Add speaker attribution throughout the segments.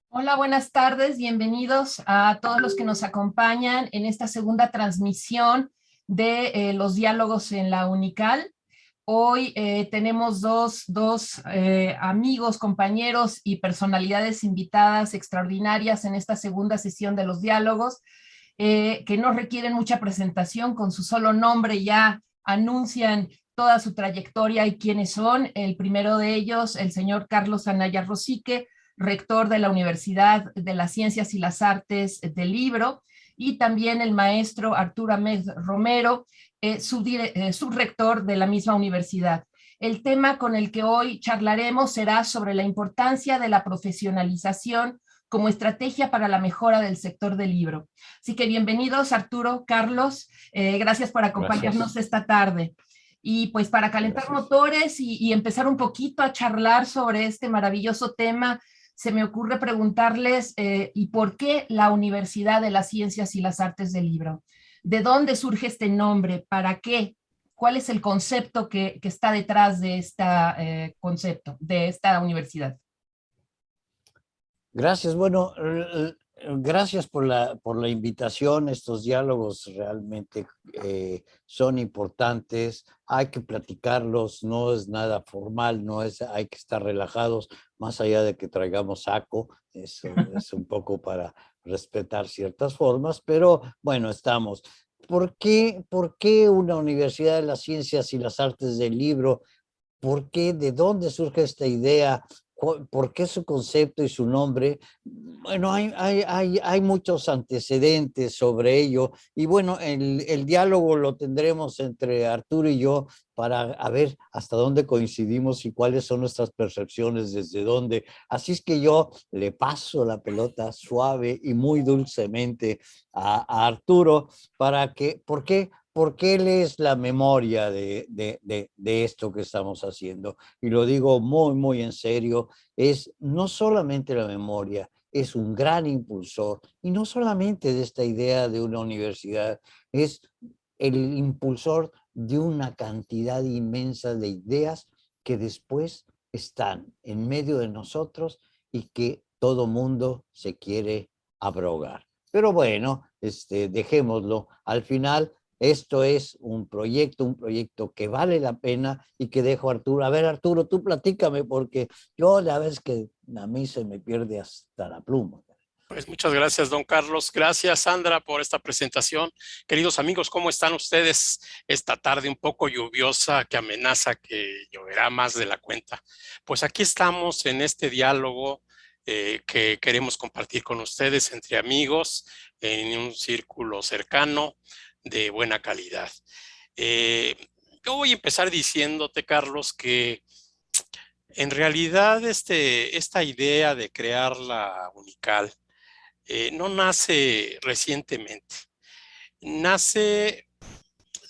Speaker 1: Hola, buenas tardes. Bienvenidos a todos los que nos acompañan en esta segunda transmisión de los diálogos en la UNICAL. Hoy tenemos dos amigos, compañeros y personalidades invitadas extraordinarias en esta segunda sesión de los diálogos, que no requieren mucha presentación, con su solo nombre ya anuncian toda su trayectoria y quiénes son. El primero de ellos, el señor Carlos Anaya Rosique, rector de la Universidad de las Ciencias y las Artes del Libro, y también el maestro Arturo Ahmed Romero, subrector de la misma universidad. El tema con el que hoy charlaremos será sobre la importancia de la profesionalización como estrategia para la mejora del sector del libro. Así que bienvenidos, Arturo, Carlos, gracias por acompañarnos
Speaker 2: Gracias,
Speaker 1: esta tarde. Y pues para calentar
Speaker 2: gracias.
Speaker 1: motores y empezar un poquito a charlar sobre este maravilloso tema, se me ocurre preguntarles, ¿y por qué la Universidad de las Ciencias y las Artes del Libro? ¿De dónde surge este nombre? ¿Para qué? ¿Cuál es el concepto que está detrás de este concepto, de esta universidad?
Speaker 2: Gracias. Bueno, gracias por la invitación. Estos diálogos realmente son importantes. Hay que platicarlos, no es nada formal, no es, hay que estar relajados, más allá de que traigamos saco. Eso es un poco para respetar ciertas formas, pero bueno, estamos. Por qué una Universidad de las Ciencias y las Artes del Libro? ¿Por qué? ¿De dónde surge esta idea? ¿Por qué su concepto y su nombre? Bueno, hay muchos antecedentes sobre ello y bueno, el diálogo lo tendremos entre Arturo y yo para a ver hasta dónde coincidimos y cuáles son nuestras percepciones, desde dónde. Así es que yo le paso la pelota suave y muy dulcemente a Arturo para que, ¿por qué? Porque él es la memoria de esto que estamos haciendo. Y lo digo muy, muy en serio, es no solamente la memoria, es un gran impulsor, y no solamente de esta idea de una universidad, es el impulsor de una cantidad inmensa de ideas que después están en medio de nosotros y que todo mundo se quiere abrogar. Pero bueno, dejémoslo. Al final, esto es un proyecto que vale la pena y que dejo a Arturo. A ver, Arturo, tú platícame porque yo la vez que a mí se me pierde hasta la pluma.
Speaker 3: Pues muchas gracias, don Carlos. Gracias, Sandra, por esta presentación. Queridos amigos, ¿cómo están ustedes esta tarde un poco lluviosa que amenaza que lloverá más de la cuenta? Pues aquí estamos en este diálogo que queremos compartir con ustedes entre amigos en un círculo cercano de buena calidad. Eh, yo voy a empezar diciéndote, Carlos, que en realidad esta idea de crear la UNICAL no nace recientemente. Nace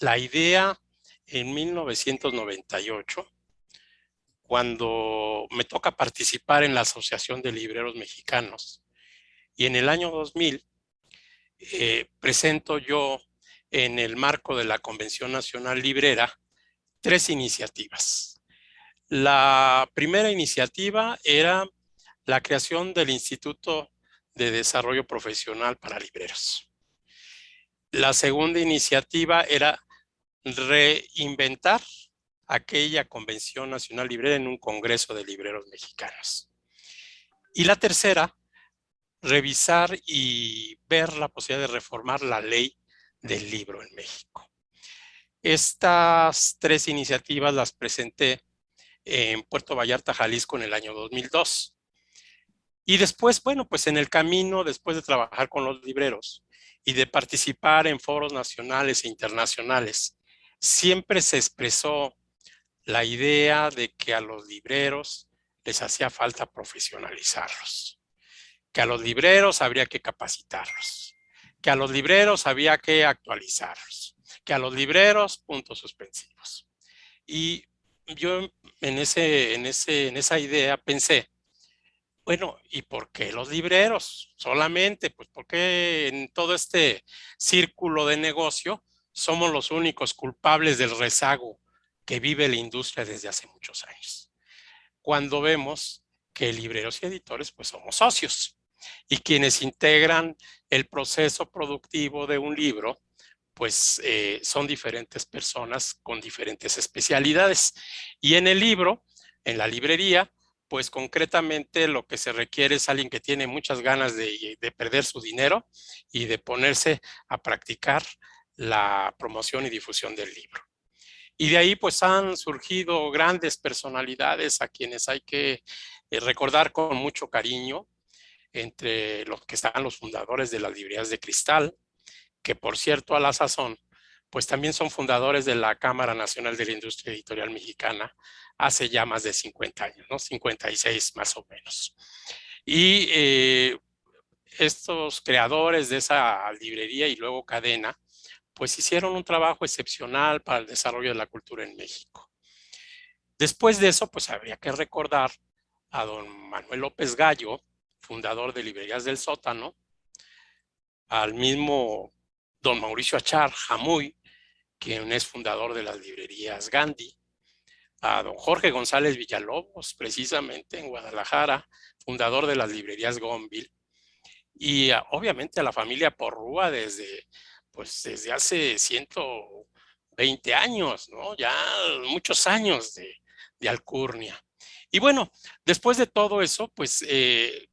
Speaker 3: la idea en 1998, cuando me toca participar en la Asociación de Libreros Mexicanos. Y en el año 2000 presento yo, en el marco de la Convención Nacional Librera, tres iniciativas. La primera iniciativa era la creación del Instituto de Desarrollo Profesional para Libreros. La segunda iniciativa era reinventar aquella Convención Nacional Librera en un Congreso de Libreros Mexicanos. Y la tercera, revisar y ver la posibilidad de reformar la ley del libro en México. Estas tres iniciativas las presenté en Puerto Vallarta, Jalisco, en el año 2002. Y después, bueno, pues en el camino, después de trabajar con los libreros y de participar en foros nacionales e internacionales, siempre se expresó la idea de que a los libreros les hacía falta profesionalizarlos, que a los libreros habría que capacitarlos, que a los libreros había que actualizarlos, que a los libreros puntos suspensivos. Y yo en esa idea pensé, bueno, ¿y por qué los libreros? Solamente, pues porque en todo este círculo de negocio somos los únicos culpables del rezago que vive la industria desde hace muchos años. Cuando vemos que libreros y editores, pues somos socios. y quienes integran el proceso productivo de un libro, pues son diferentes personas con diferentes especialidades. Y en el libro, en la librería, pues concretamente lo que se requiere es alguien que tiene muchas ganas de perder su dinero y de ponerse a practicar la promoción y difusión del libro. Y de ahí pues han surgido grandes personalidades a quienes hay que recordar con mucho cariño, entre los que están los fundadores de las librerías de cristal, que por cierto a la sazón, pues también son fundadores de la Cámara Nacional de la Industria Editorial Mexicana hace ya más de 50 años, ¿no? 56 más o menos. Y estos creadores de esa librería y luego cadena, pues hicieron un trabajo excepcional para el desarrollo de la cultura en México. Después de eso, pues habría que recordar a don Manuel López Gallo, fundador de Librerías del Sótano, al mismo don Mauricio Achar Jamuy, quien es fundador de las librerías Gandhi, a don Jorge González Villalobos, precisamente en Guadalajara, fundador de las librerías Gonville, y obviamente a la familia Porrúa desde hace 120 años, ¿no? Ya muchos años de alcurnia. Y bueno, después de todo eso, pues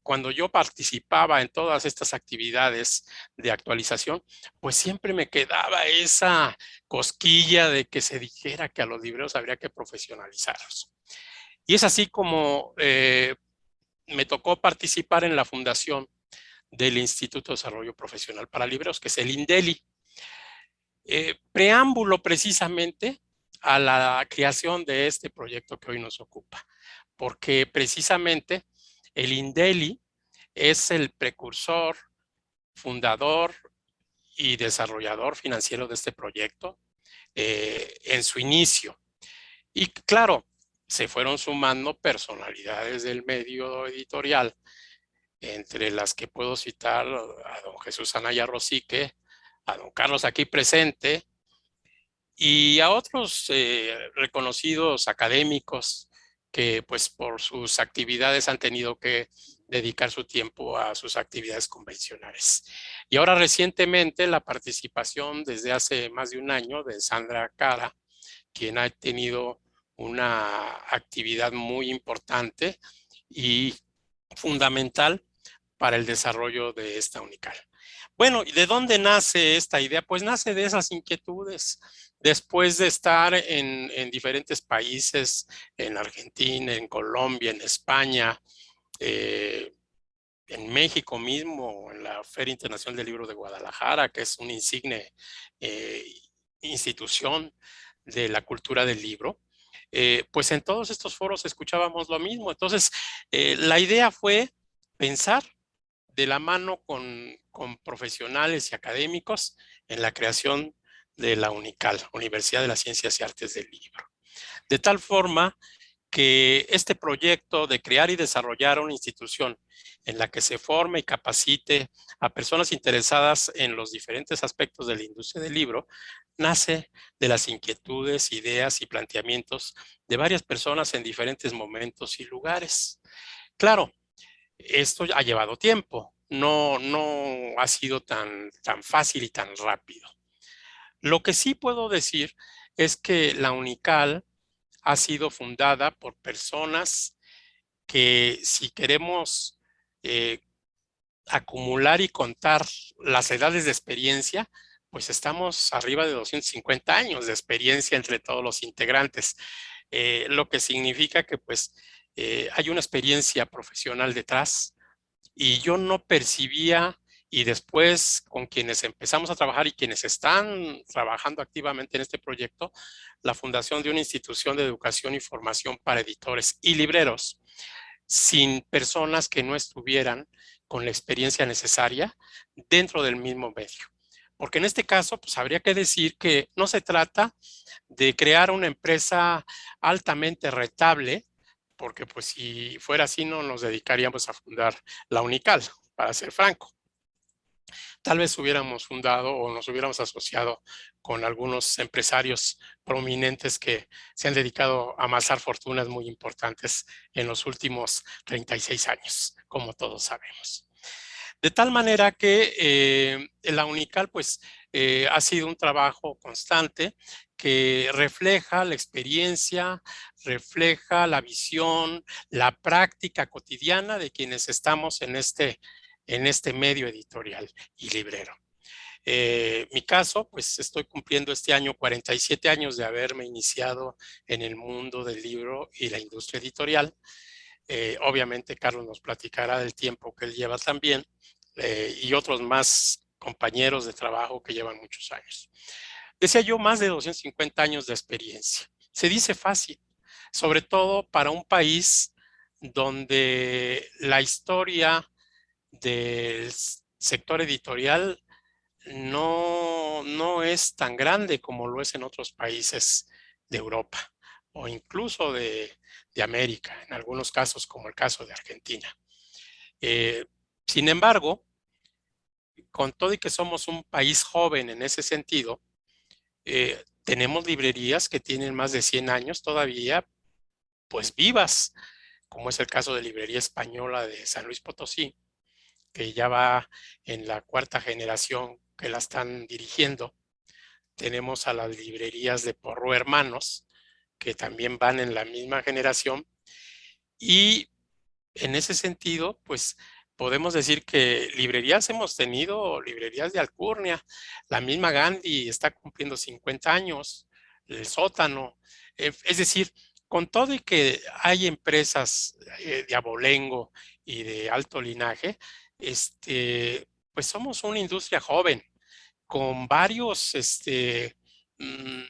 Speaker 3: cuando yo participaba en todas estas actividades de actualización, pues siempre me quedaba esa cosquilla de que se dijera que a los libreros habría que profesionalizarlos. Y es así como me tocó participar en la fundación del Instituto de Desarrollo Profesional para Libreros, que es el INDELI. Preámbulo precisamente a la creación de este proyecto que hoy nos ocupa, porque precisamente el INDELI es el precursor, fundador y desarrollador financiero de este proyecto en su inicio. Y claro, se fueron sumando personalidades del medio editorial, entre las que puedo citar a don Jesús Anaya Rosique, a don Carlos aquí presente, y a otros reconocidos académicos que pues por sus actividades han tenido que dedicar su tiempo a sus actividades convencionales. Y ahora recientemente la participación desde hace más de un año de Sandra Cara, quien ha tenido una actividad muy importante y fundamental para el desarrollo de esta Unical. Bueno, ¿y de dónde nace esta idea? Pues nace de esas inquietudes. Después de estar en diferentes países, en Argentina, en Colombia, en España, en México mismo, en la Feria Internacional del Libro de Guadalajara, que es una insigne institución de la cultura del libro, pues en todos estos foros escuchábamos lo mismo. Entonces, la idea fue pensar de la mano con profesionales y académicos en la creación de la UNICAL, Universidad de las Ciencias y Artes del Libro. De tal forma que este proyecto de crear y desarrollar una institución en la que se forme y capacite a personas interesadas en los diferentes aspectos de la industria del libro, nace de las inquietudes, ideas y planteamientos de varias personas en diferentes momentos y lugares. Claro, esto ha llevado tiempo, no ha sido tan fácil y tan rápido. Lo que sí puedo decir es que la UNICAL ha sido fundada por personas que, si queremos acumular y contar las edades de experiencia, pues estamos arriba de 250 años de experiencia entre todos los integrantes, lo que significa que pues hay una experiencia profesional detrás, y yo no percibía, y después con quienes empezamos a trabajar y quienes están trabajando activamente en este proyecto, la fundación de una institución de educación y formación para editores y libreros, sin personas que no estuvieran con la experiencia necesaria dentro del mismo medio. Porque en este caso, pues habría que decir que no se trata de crear una empresa altamente rentable, porque pues si fuera así no nos dedicaríamos a fundar la UNICAL, para ser franco. Tal vez hubiéramos fundado o nos hubiéramos asociado con algunos empresarios prominentes que se han dedicado a amasar fortunas muy importantes en los últimos 36 años, como todos sabemos. De tal manera que la UNICAL pues ha sido un trabajo constante que refleja la experiencia, refleja la visión, la práctica cotidiana de quienes estamos en este medio editorial y librero. Mi caso, pues estoy cumpliendo este año 47 años de haberme iniciado en el mundo del libro y la industria editorial. Obviamente Carlos nos platicará del tiempo que él lleva también y otros más compañeros de trabajo que llevan muchos años. Decía yo, más de 250 años de experiencia. Se dice fácil, sobre todo para un país donde la historia del sector editorial no es tan grande como lo es en otros países de Europa o incluso de América, en algunos casos como el caso de Argentina. Sin embargo, con todo y que somos un país joven en ese sentido, tenemos librerías que tienen más de 100 años todavía, pues vivas, como es el caso de Librería Española de San Luis Potosí, que ya va en la cuarta generación que la están dirigiendo. Tenemos a las librerías de Porro Hermanos, que también van en la misma generación. Y en ese sentido, pues podemos decir que librerías hemos tenido, librerías de alcurnia. La misma Gandhi está cumpliendo 50 años, el Sótano. Es decir, con todo y que hay empresas de abolengo y de alto linaje, pues somos una industria joven con varios mm,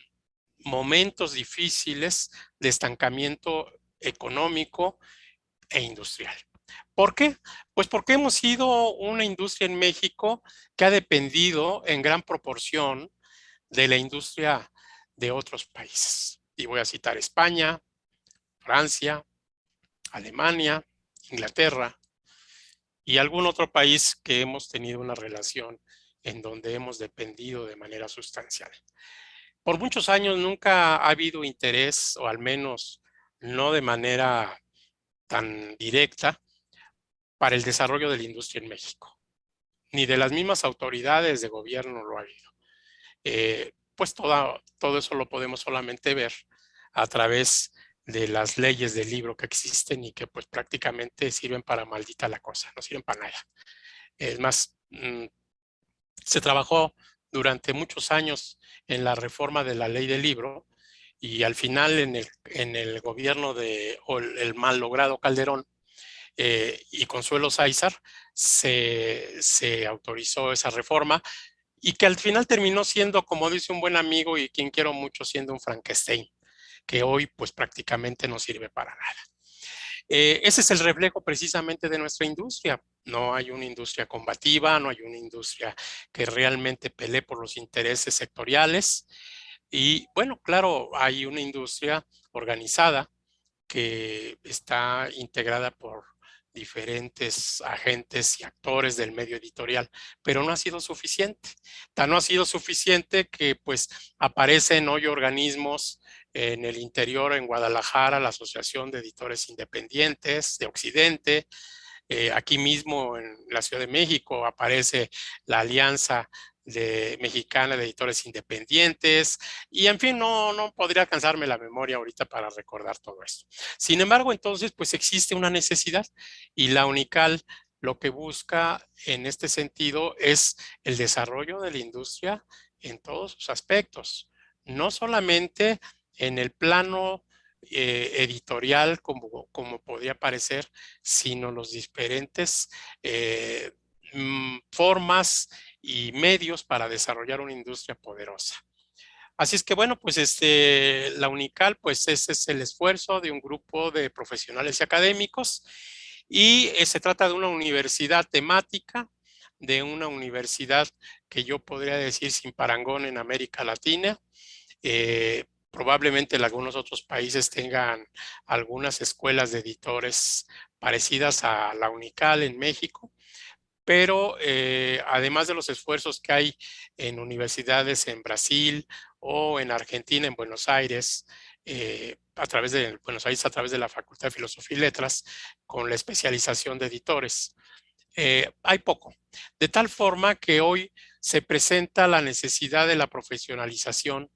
Speaker 3: momentos difíciles de estancamiento económico e industrial. ¿Por qué? Pues porque hemos sido una industria en México que ha dependido en gran proporción de la industria de otros países. Y voy a citar España, Francia, Alemania, Inglaterra y algún otro país que hemos tenido una relación en donde hemos dependido de manera sustancial. Por muchos años nunca ha habido interés, o al menos no de manera tan directa, para el desarrollo de la industria en México. Ni de las mismas autoridades de gobierno lo ha habido. Pues todo eso lo podemos solamente ver a través de las leyes del libro que existen y que pues prácticamente sirven para maldita la cosa, no sirven para nada. Es más, se trabajó durante muchos años en la reforma de la ley del libro y al final en el gobierno o el mal logrado Calderón y Consuelo Sáizar se autorizó esa reforma y que al final terminó siendo, como dice un buen amigo y quien quiero mucho, siendo un Frankenstein, que hoy pues prácticamente no sirve para nada. Ese es el reflejo precisamente de nuestra industria. No hay una industria combativa, no hay una industria que realmente pelee por los intereses sectoriales. Y bueno, claro, hay una industria organizada que está integrada por diferentes agentes y actores del medio editorial, pero no ha sido suficiente. Tan no ha sido suficiente que pues aparecen hoy organismos en el interior, en Guadalajara, la Asociación de Editores Independientes de Occidente. Aquí mismo en la Ciudad de México aparece la Alianza Mexicana de Editores Independientes y en fin, no podría alcanzarme la memoria ahorita para recordar todo esto. Sin embargo, entonces, pues existe una necesidad y la UNICAL lo que busca en este sentido es el desarrollo de la industria en todos sus aspectos, no solamente en el plano editorial como podría parecer, sino los diferentes formas y medios para desarrollar una industria poderosa. Así es que bueno, pues la UNICAL, pues ese es el esfuerzo de un grupo de profesionales y académicos y se trata de una universidad temática, de una universidad que yo podría decir sin parangón en América Latina. Probablemente en algunos otros países tengan algunas escuelas de editores parecidas a la UNICAL en México, pero además de los esfuerzos que hay en universidades en Brasil o en Argentina, en Buenos Aires, a través de la Facultad de Filosofía y Letras, con la especialización de editores. hay poco. De tal forma que hoy se presenta la necesidad de la profesionalización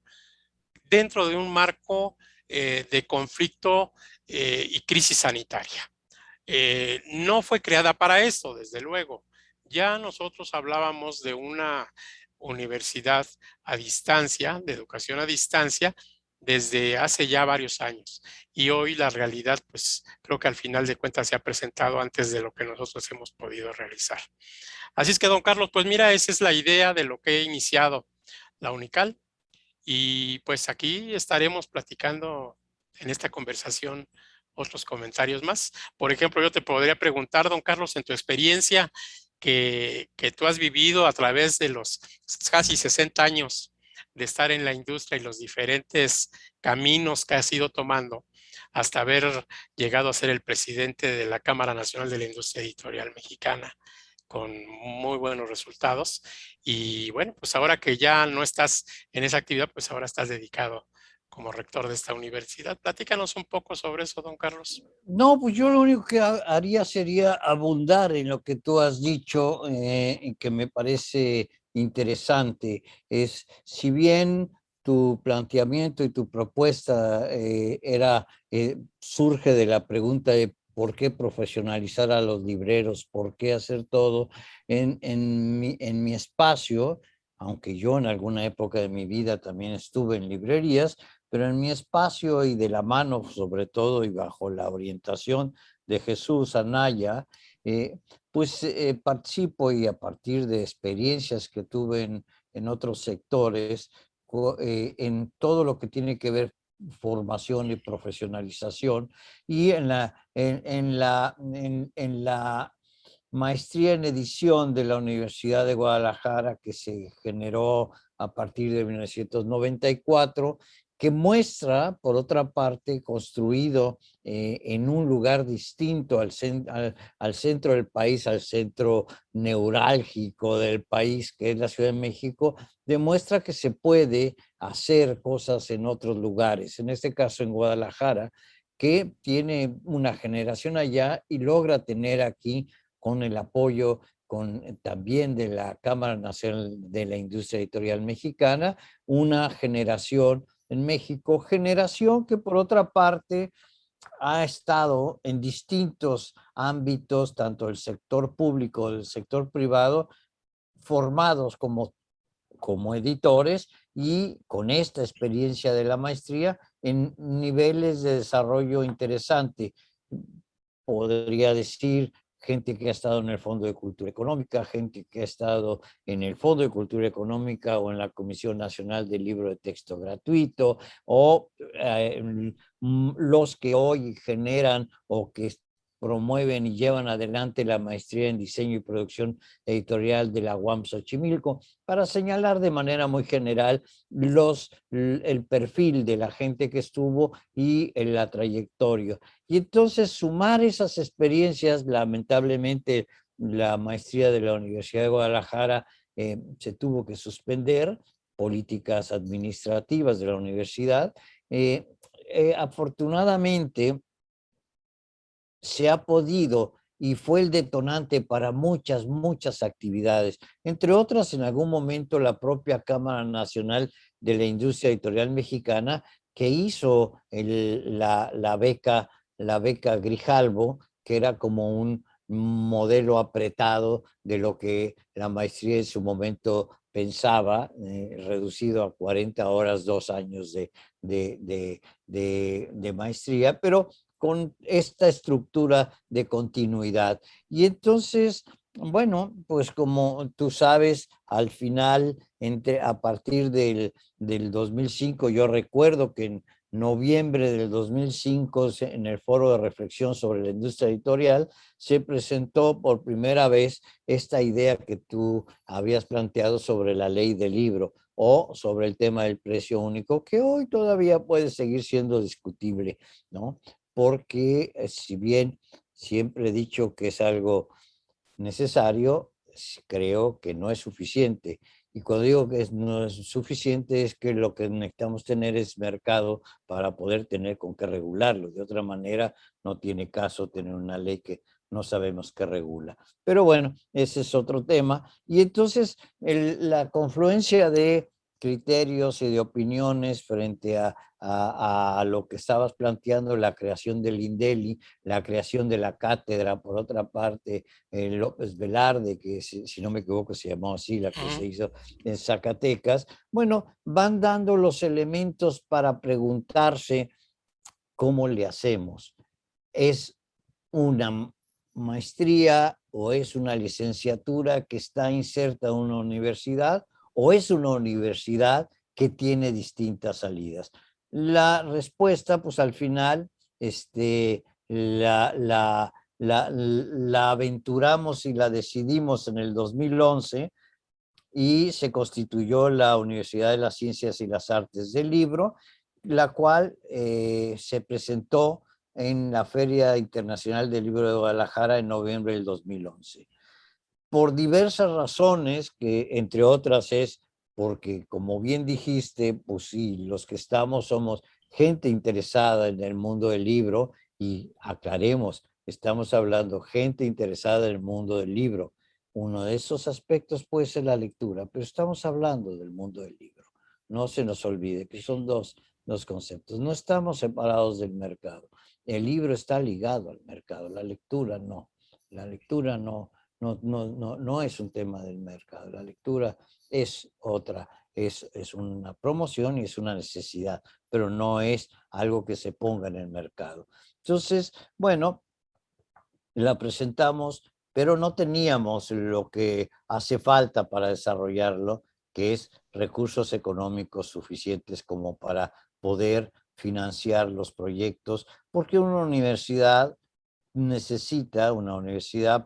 Speaker 3: dentro de un marco de conflicto y crisis sanitaria. No fue creada para eso, desde luego. Ya nosotros hablábamos de una universidad a distancia, de educación a distancia, desde hace ya varios años. Y hoy la realidad, pues creo que al final de cuentas se ha presentado antes de lo que nosotros hemos podido realizar. Así es que, don Carlos, pues mira, esa es la idea de lo que he iniciado la UNICAL. Y pues aquí estaremos platicando en esta conversación otros comentarios más. Por ejemplo, yo te podría preguntar, don Carlos, en tu experiencia que tú has vivido a través de los casi 60 años de estar en la industria y los diferentes caminos que has ido tomando hasta haber llegado a ser el presidente de la Cámara Nacional de la Industria Editorial Mexicana con muy buenos resultados. Y bueno, pues ahora que ya no estás en esa actividad, pues ahora estás dedicado como rector de esta universidad. Platícanos un poco sobre eso, don Carlos.
Speaker 2: No, pues yo lo único que haría sería abundar en lo que tú has dicho, y que me parece interesante. Es, si bien tu planteamiento y tu propuesta surge de la pregunta de por qué profesionalizar a los libreros, por qué hacer todo en mi espacio, aunque yo en alguna época de mi vida también estuve en librerías, pero en mi espacio y de la mano sobre todo y bajo la orientación de Jesús Anaya, pues participo y a partir de experiencias que tuve en otros sectores, en todo lo que tiene que ver formación y profesionalización y en la maestría en edición de la Universidad de Guadalajara que se generó a partir de 1994, que muestra, por otra parte, construido en un lugar distinto al centro del país, al centro neurálgico del país, que es la Ciudad de México, demuestra que se puede hacer cosas en otros lugares, en este caso en Guadalajara, que tiene una generación allá y logra tener aquí con el apoyo también de la Cámara Nacional de la Industria Editorial Mexicana, una generación en México, generación que por otra parte ha estado en distintos ámbitos, tanto del sector público, del sector privado, formados como editores y con esta experiencia de la maestría en niveles de desarrollo interesante. Podría decir gente que ha estado en el Fondo de Cultura Económica, gente que ha estado en el Fondo de Cultura Económica o en la Comisión Nacional del Libro de Texto Gratuito, o los que hoy generan o que promueven y llevan adelante la maestría en diseño y producción editorial de la UAM Xochimilco, para señalar de manera muy general el perfil de la gente que estuvo y la trayectoria. Y entonces sumar esas experiencias, lamentablemente la maestría de la Universidad de Guadalajara se tuvo que suspender, políticas administrativas de la universidad. Afortunadamente se ha podido y fue el detonante para muchas actividades, entre otras en algún momento la propia Cámara Nacional de la Industria Editorial Mexicana, que hizo la beca Grijalbo, que era como un modelo apretado de lo que la maestría en su momento pensaba, reducido a 40 horas, 2 años de maestría, pero con esta estructura de continuidad. Y entonces, bueno, pues como tú sabes, al final, a partir del 2005, yo recuerdo que en noviembre del 2005, en el Foro de Reflexión sobre la Industria Editorial, se presentó por primera vez esta idea que tú habías planteado sobre la ley del libro o sobre el tema del precio único, que hoy todavía puede seguir siendo discutible, ¿no? Porque si bien siempre he dicho que es algo necesario, creo que no es suficiente. Y cuando digo que no es suficiente es que lo que necesitamos tener es mercado para poder tener con qué regularlo. De otra manera, no tiene caso tener una ley que no sabemos qué regula. Pero bueno, ese es otro tema. Y entonces la confluencia de criterios y de opiniones frente a lo que estabas planteando, la creación del INDELI, la creación de la cátedra, por otra parte, López Velarde, que si no me equivoco se llamó así, la que se hizo en Zacatecas, bueno, van dando los elementos para preguntarse cómo le hacemos. ¿Es una maestría o es una licenciatura que está inserta en una universidad o es una universidad que tiene distintas salidas? La respuesta, pues al final, la aventuramos y la decidimos en el 2011 y se constituyó la Universidad de las Ciencias y las Artes del Libro, la cual se presentó en la Feria Internacional del Libro de Guadalajara en noviembre del 2011. Por diversas razones, que entre otras es porque, como bien dijiste, pues sí, los que estamos somos gente interesada en el mundo del libro, y aclaremos, estamos hablando gente interesada en el mundo del libro. Uno de esos aspectos puede ser la lectura, pero estamos hablando del mundo del libro. No se nos olvide que son dos conceptos. No estamos separados del mercado. El libro está ligado al mercado, la lectura no. La lectura no es un tema del mercado. La lectura es otra, es una promoción y es una necesidad, pero no es algo que se ponga en el mercado. Entonces, bueno, la presentamos, pero no teníamos lo que hace falta para desarrollarlo, que es recursos económicos suficientes como para poder financiar los proyectos, porque una universidad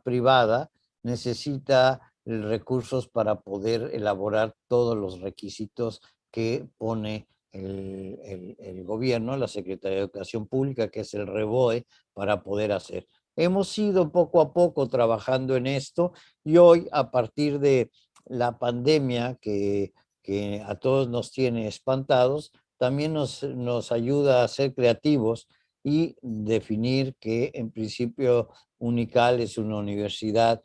Speaker 2: privada necesita recursos para poder elaborar todos los requisitos que pone el gobierno, la Secretaría de Educación Pública, que es el REBOE, para poder hacer. Hemos ido poco a poco trabajando en esto y hoy, a partir de la pandemia que a todos nos tiene espantados, también nos ayuda a ser creativos y definir que en principio UNICAL es una universidad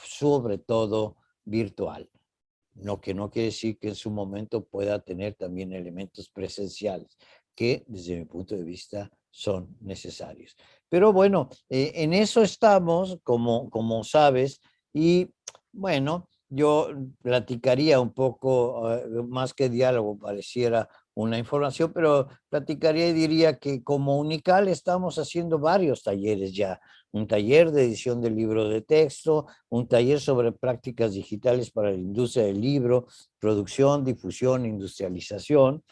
Speaker 2: sobre todo virtual. Lo que no quiere decir que en su momento pueda tener también elementos presenciales, que desde mi punto de vista son necesarios. Pero bueno, en eso estamos, como sabes, y bueno, yo platicaría un poco, más que diálogo, pareciera una información, pero platicaría y diría que como UNICAL estamos haciendo varios talleres ya, un taller de edición de libros de texto, un taller sobre prácticas digitales para la industria del libro, producción, difusión, industrialización,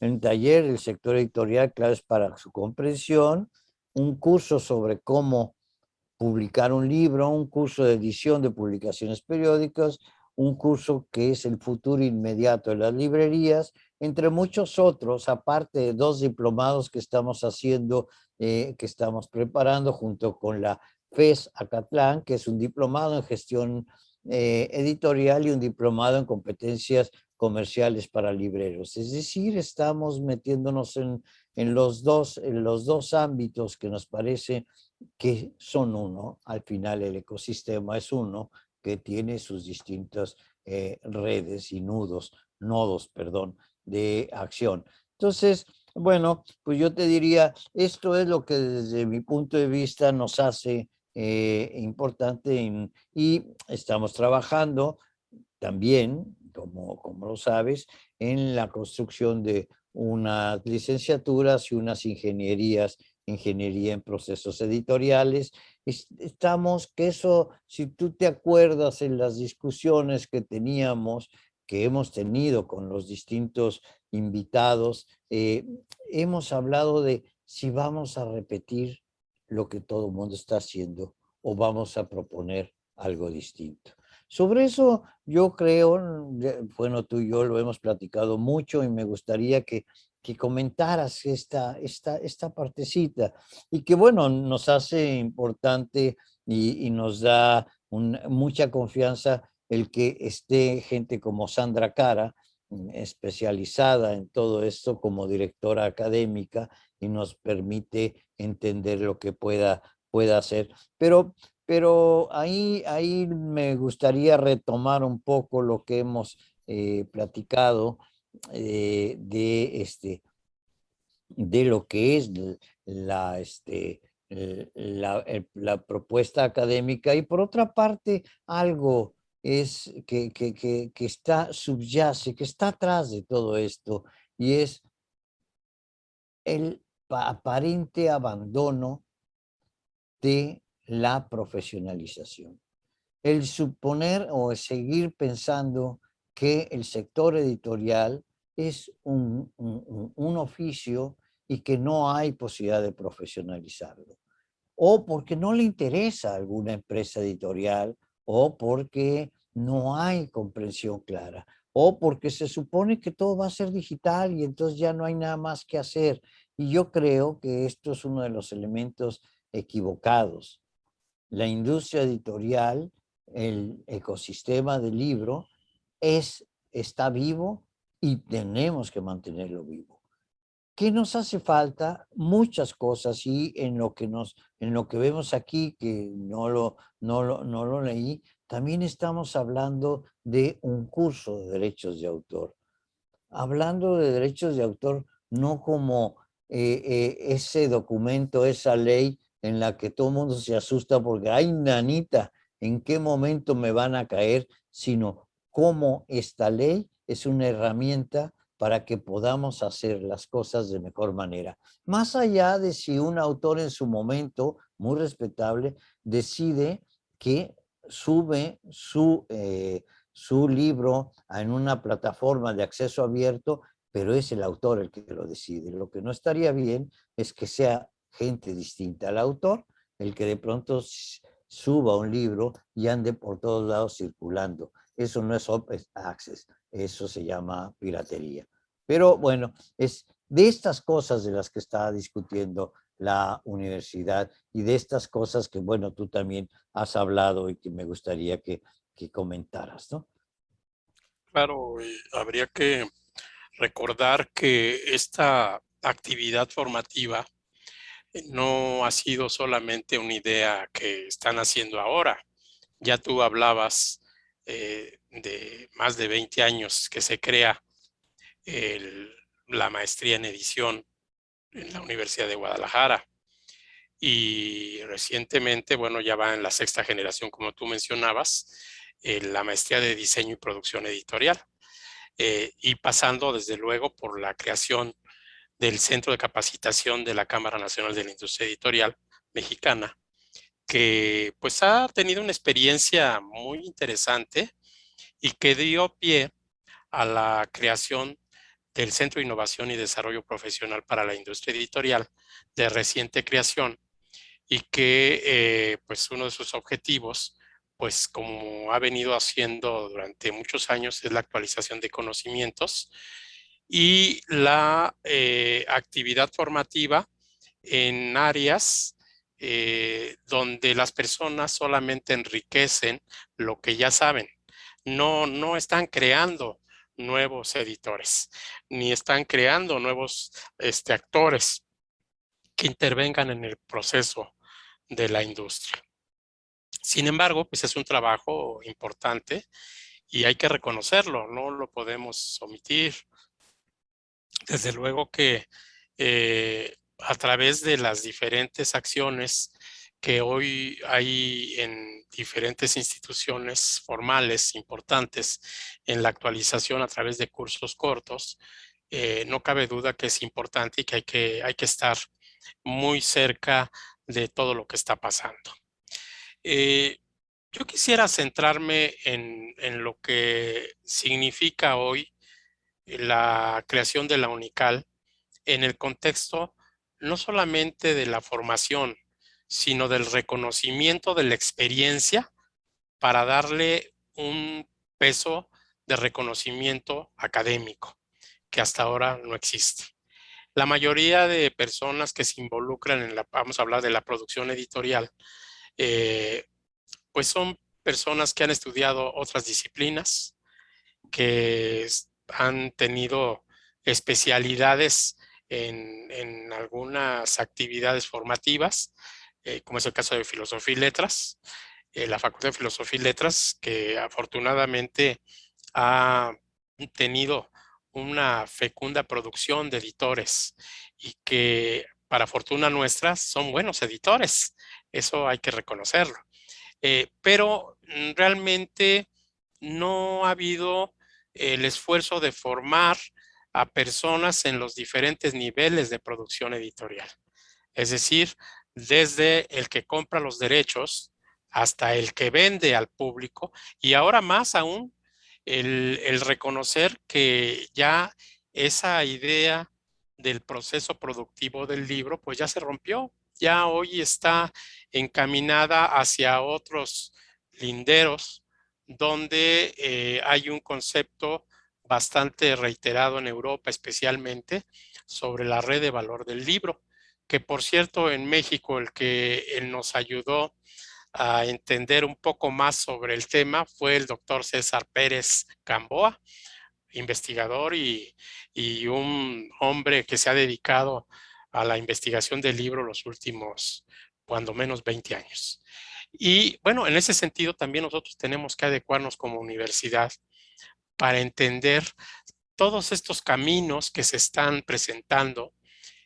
Speaker 2: un taller del sector editorial, claves para su comprensión, un curso sobre cómo publicar un libro, un curso de edición de publicaciones periódicas, un curso que es el futuro inmediato de las librerías, entre muchos otros, aparte de 2 diplomados que estamos haciendo, que estamos preparando junto con la FES Acatlán, que es un diplomado en gestión editorial y un diplomado en competencias comerciales para libreros. Es decir, estamos metiéndonos en los dos ámbitos que nos parece que son uno. Al final el ecosistema es uno que tiene sus distintas redes y nodos, perdón, de acción. Entonces, bueno, pues yo te diría, esto es lo que desde mi punto de vista nos hace importante y estamos trabajando también, como lo sabes, en la construcción de unas licenciaturas y unas ingeniería en procesos editoriales. Estamos, que eso, si tú te acuerdas en las discusiones que teníamos, que hemos tenido con los distintos invitados, hemos hablado de si vamos a repetir lo que todo el mundo está haciendo o vamos a proponer algo distinto. Sobre eso yo creo, bueno, tú y yo lo hemos platicado mucho y me gustaría que comentaras esta partecita y que, bueno, nos hace importante y nos da mucha confianza el que esté gente como Sandra Cara, especializada en todo esto como directora académica y nos permite entender lo que pueda hacer. Pero ahí me gustaría retomar un poco lo que hemos platicado de lo que es la propuesta académica, y por otra parte algo es que está subyace, que está atrás de todo esto, y es el aparente abandono de la profesionalización. El suponer o seguir pensando que el sector editorial es un oficio y que no hay posibilidad de profesionalizarlo. O porque no le interesa a alguna empresa editorial, o porque no hay comprensión clara, o porque se supone que todo va a ser digital y entonces ya no hay nada más que hacer. Y yo creo que esto es uno de los elementos equivocados. La industria editorial, el ecosistema del libro, está vivo y tenemos que mantenerlo vivo. ¿Qué nos hace falta? Muchas cosas, y en lo que vemos aquí, que no lo leí, también estamos hablando de un curso de derechos de autor. Hablando de derechos de autor, no como ese documento, esa ley en la que todo el mundo se asusta porque, ay, nanita, ¿en qué momento me van a caer? Sino cómo esta ley es una herramienta para que podamos hacer las cosas de mejor manera. Más allá de si un autor en su momento, muy respetable, decide que sube su libro en una plataforma de acceso abierto, pero es el autor el que lo decide. Lo que no estaría bien es que sea gente distinta al autor el que de pronto suba un libro y ande por todos lados circulando. Eso no es open access, eso se llama piratería. Pero bueno, es de estas cosas de las que está discutiendo la universidad, y de estas cosas que, bueno, tú también has hablado y que me gustaría que comentaras, ¿no?
Speaker 3: Claro, habría que recordar que esta actividad formativa no ha sido solamente una idea que están haciendo ahora. Ya tú hablabas de más de 20 años que se crea la maestría en edición en la Universidad de Guadalajara. Y recientemente, bueno, ya va en la sexta generación, como tú mencionabas, la maestría de diseño y producción editorial. Y pasando desde luego por la creación del Centro de Capacitación de la Cámara Nacional de la Industria Editorial Mexicana, que pues ha tenido una experiencia muy interesante y que dio pie a la creación del Centro de Innovación y Desarrollo Profesional para la Industria Editorial de reciente creación, y que pues uno de sus objetivos, pues como ha venido haciendo durante muchos años, es la actualización de conocimientos y la actividad formativa en áreas donde las personas solamente enriquecen lo que ya saben. No están creando nuevos editores, ni están creando nuevos actores que intervengan en el proceso de la industria. Sin embargo, pues es un trabajo importante y hay que reconocerlo, no lo podemos omitir. Desde luego que a través de las diferentes acciones que hoy hay en diferentes instituciones formales importantes en la actualización a través de cursos cortos, no cabe duda que es importante y que hay que estar muy cerca de todo lo que está pasando. Yo quisiera centrarme en lo que significa hoy la creación de la UNICAL en el contexto no solamente de la formación, sino del reconocimiento de la experiencia para darle un peso de reconocimiento académico que hasta ahora no existe. La mayoría de personas que se involucran vamos a hablar de la producción editorial, pues son personas que han estudiado otras disciplinas, que han tenido especialidades en algunas actividades formativas, como es el caso de Filosofía y Letras, la Facultad de Filosofía y Letras, que afortunadamente ha tenido una fecunda producción de editores y que para fortuna nuestra son buenos editores, eso hay que reconocerlo. Pero realmente no ha habido el esfuerzo de formar a personas en los diferentes niveles de producción editorial. Es decir, desde el que compra los derechos hasta el que vende al público y ahora más aún el reconocer que ya esa idea del proceso productivo del libro pues ya se rompió, ya hoy está encaminada hacia otros linderos donde hay un concepto bastante reiterado en Europa especialmente sobre la red de valor del libro, que por cierto en México el que él nos ayudó a entender un poco más sobre el tema fue el doctor César Pérez Gamboa, investigador y un hombre que se ha dedicado a la investigación del libro los últimos, cuando menos 20 años. Y bueno, en ese sentido también nosotros tenemos que adecuarnos como universidad para entender todos estos caminos que se están presentando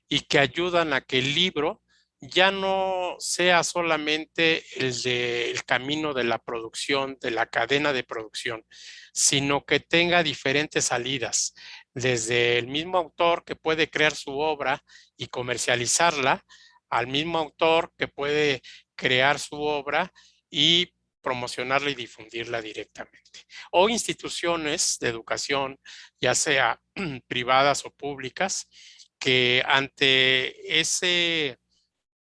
Speaker 3: y que ayudan a que el libro ya no sea solamente el camino de la producción, de la cadena de producción, sino que tenga diferentes salidas, desde el mismo autor que puede crear su obra y comercializarla, al mismo autor que puede crear su obra y promocionarla y difundirla directamente. O instituciones de educación, ya sea privadas o públicas, que ante ese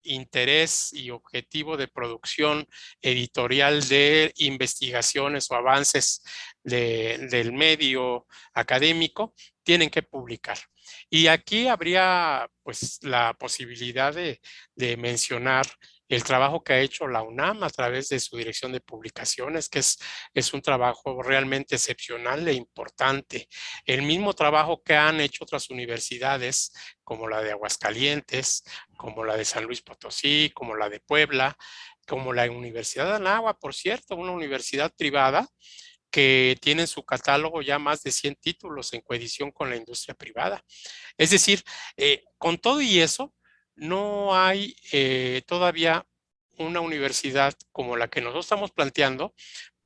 Speaker 3: interés y objetivo de producción editorial de investigaciones o avances del medio académico, tienen que publicar. Y aquí habría pues la posibilidad de mencionar el trabajo que ha hecho la UNAM a través de su dirección de publicaciones, que es un trabajo realmente excepcional e importante. El mismo trabajo que han hecho otras universidades, como la de Aguascalientes, como la de San Luis Potosí, como la de Puebla, como la Universidad de Anáhuac, por cierto, una universidad privada que tiene en su catálogo ya más de 100 títulos en coedición con la industria privada. Es decir, con todo y eso, no hay todavía una universidad como la que nosotros estamos planteando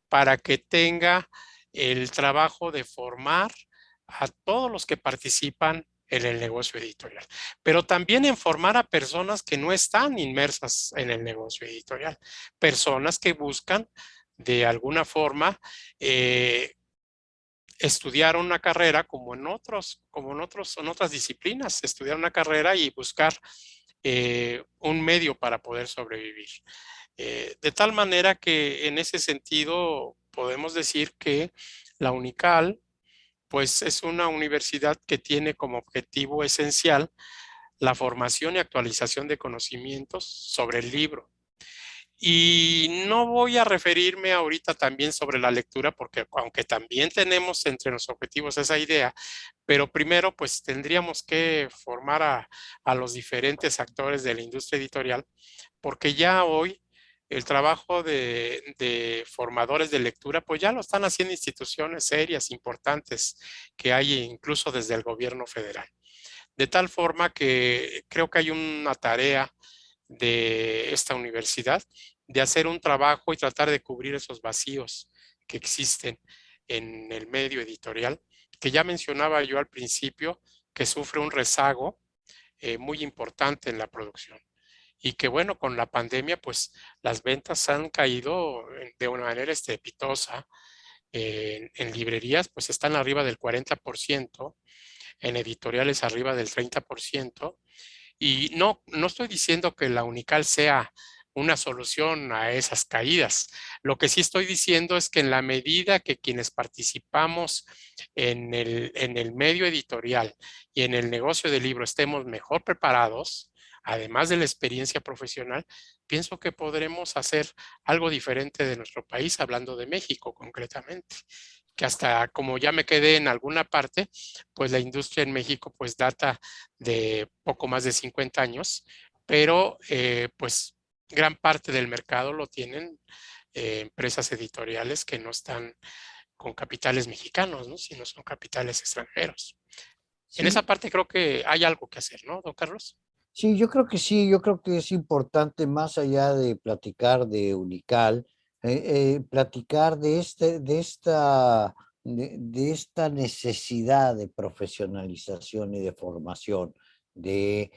Speaker 3: para que tenga el trabajo de formar a todos los que participan en el negocio editorial, pero también en formar a personas que no están inmersas en el negocio editorial, personas que buscan de alguna forma estudiar una carrera en otras disciplinas, estudiar una carrera y buscar un medio para poder sobrevivir. De tal manera que en ese sentido podemos decir que la UNICAL pues es una universidad que tiene como objetivo esencial la formación y actualización de conocimientos sobre el libro. Y no voy a referirme ahorita también sobre la lectura, porque aunque también tenemos entre los objetivos esa idea, pero primero pues tendríamos que formar a los diferentes actores de la industria editorial, porque ya hoy el trabajo de formadores de lectura, pues ya lo están haciendo instituciones serias, importantes, que hay incluso desde el gobierno federal. De tal forma que creo que hay una tarea de esta universidad de hacer un trabajo y tratar de cubrir esos vacíos que existen en el medio editorial, que ya mencionaba yo al principio, que sufre un rezago muy importante en la producción. Y que bueno, con la pandemia, pues las ventas han caído de una manera estrepitosa. En librerías, pues están arriba del 40%, en editoriales arriba del 30%. Y no estoy diciendo que la UNICAL sea una solución a esas caídas. Lo que sí estoy diciendo es que en la medida que quienes participamos en el medio editorial y en el negocio del libro estemos mejor preparados, además de la experiencia profesional, pienso que podremos hacer algo diferente de nuestro país, hablando de México concretamente. que hasta como ya me quedé en alguna parte, pues la industria en México pues data de poco más de 50 años, pero pues gran parte del mercado lo tienen empresas editoriales que no están con capitales mexicanos, ¿no? Sino son capitales extranjeros. En esa
Speaker 2: Sí,
Speaker 3: parte creo que hay algo que hacer, ¿no, don Carlos?
Speaker 2: sí, yo creo que sí, yo creo que es importante más allá de platicar de Unical, platicar de esta necesidad de profesionalización y de formación de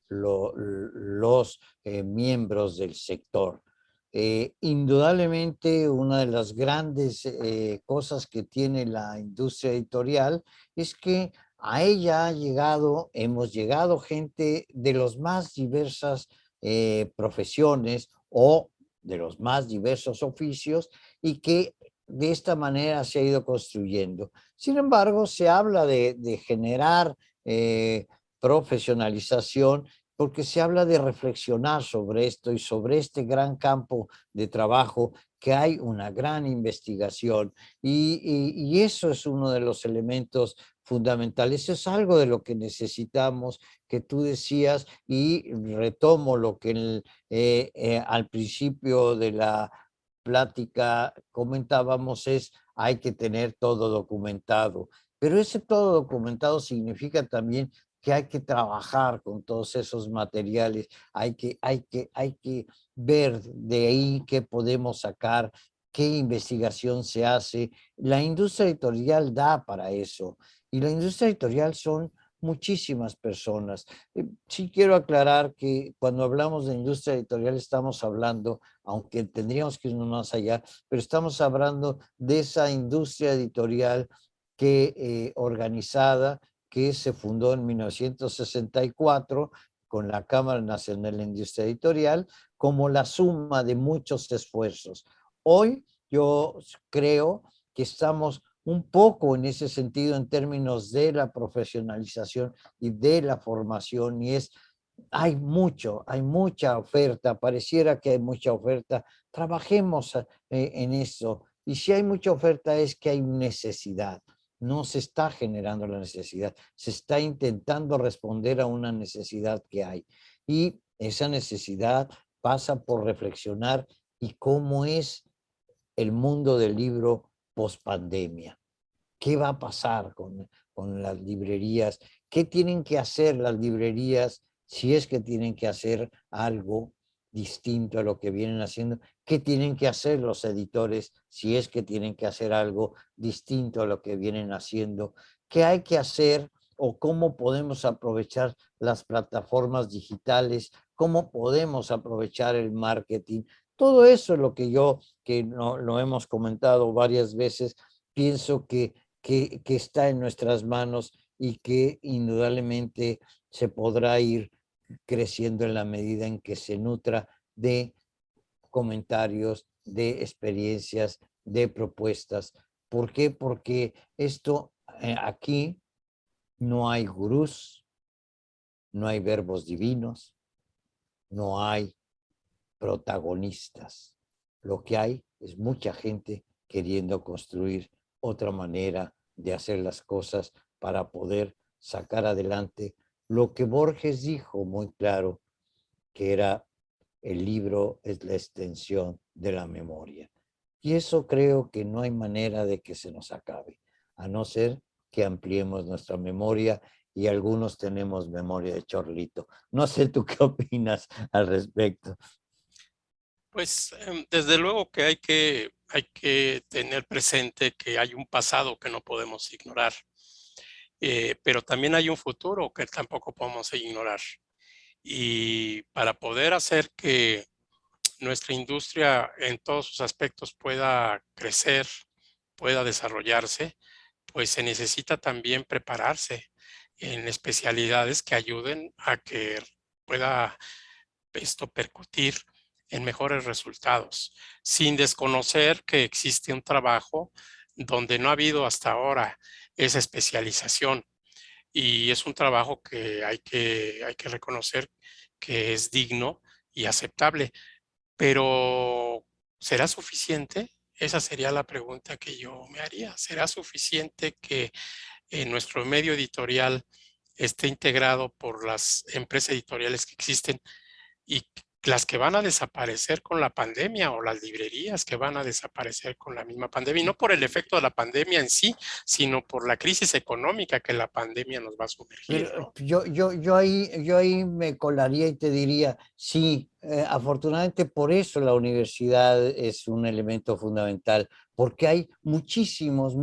Speaker 2: los miembros del sector. Indudablemente, una de las grandes cosas que tiene la industria editorial es que a ella hemos llegado gente de las más diversas profesiones o de los más diversos oficios y que de esta manera se ha ido construyendo. Sin embargo, se habla de generar profesionalización porque se habla de reflexionar sobre esto y sobre este gran campo de trabajo que hay una gran investigación y eso es uno de los elementos fundamental. Eso es algo de lo que necesitamos, que tú decías, y retomo lo que al principio de la plática comentábamos, es hay que tener todo documentado. Pero ese todo documentado significa también que hay que trabajar con todos esos materiales, hay que ver de ahí qué podemos sacar, qué investigación se hace. La industria editorial da para eso. Y la industria editorial son muchísimas personas. Sí quiero aclarar que cuando hablamos de industria editorial estamos hablando, aunque tendríamos que irnos más allá, pero estamos hablando de esa industria editorial que organizada, que se fundó en 1964 con la Cámara Nacional de Industria Editorial, como la suma de muchos esfuerzos. Hoy yo creo que estamos un poco en ese sentido en términos de la profesionalización y de la formación y hay mucha oferta, pareciera que hay mucha oferta, trabajemos en eso y si hay mucha oferta es que hay necesidad, no se está generando la necesidad, se está intentando responder a una necesidad que hay y esa necesidad pasa por reflexionar y cómo es el mundo del libro post pandemia. ¿Qué va a pasar con las librerías? ¿Qué tienen que hacer las librerías si es que tienen que hacer algo distinto a lo que vienen haciendo? ¿Qué tienen que hacer los editores si es que tienen que hacer algo distinto a lo que vienen haciendo? ¿Qué hay que hacer o cómo podemos aprovechar las plataformas digitales? ¿Cómo podemos aprovechar el marketing? Todo eso es lo que que no, lo hemos comentado varias veces, pienso que está en nuestras manos y que indudablemente se podrá ir creciendo en la medida en que se nutra de comentarios, de experiencias, de propuestas. ¿Por qué? Porque esto aquí no hay gurús, no hay verbos divinos, no hay protagonistas. Lo que hay es mucha gente queriendo construir otra manera de hacer las cosas para poder sacar adelante lo que Borges dijo muy claro, que era el libro es la extensión de la memoria. Y eso creo que no hay manera de que se nos acabe, a no ser que ampliemos nuestra memoria y algunos tenemos memoria de chorlito. No sé tú qué opinas al respecto.
Speaker 3: Pues desde luego que hay que tener presente que hay un pasado que no podemos ignorar, pero también hay un futuro que tampoco podemos ignorar. Y para poder hacer que nuestra industria en todos sus aspectos pueda crecer, pueda desarrollarse, pues se necesita también prepararse en especialidades que ayuden a que pueda esto percutir en mejores resultados, sin desconocer que existe un trabajo donde no ha habido hasta ahora esa especialización y es un trabajo que hay que reconocer que es digno y aceptable, pero ¿será suficiente? Esa sería la pregunta que yo me haría. ¿Será suficiente que nuestro medio editorial esté integrado por las empresas editoriales que existen y las que van a desaparecer con la pandemia o las librerías que van a desaparecer con la misma pandemia? Y no por el efecto de la pandemia en sí, sino por la crisis económica que la pandemia nos va a sumergir,
Speaker 2: Pero
Speaker 3: ¿no?
Speaker 2: yo ahí me colaría y te diría, sí, afortunadamente por eso la universidad es un elemento fundamental, porque hay muchísimos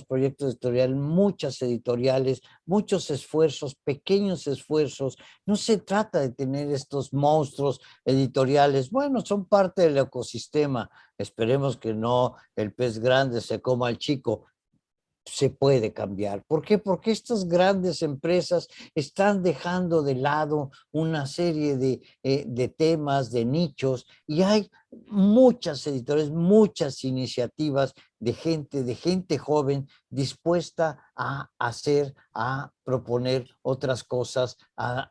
Speaker 2: proyectos editoriales, muchas editoriales, muchos esfuerzos, pequeños esfuerzos. No se trata de tener estos monstruos editoriales, bueno, son parte del ecosistema. Esperemos que no el pez grande se coma al chico. Se puede cambiar. ¿Por qué? Porque estas grandes empresas están dejando de lado una serie de temas, de nichos, y hay muchas editores, muchas iniciativas de gente joven dispuesta a hacer, a proponer otras cosas, a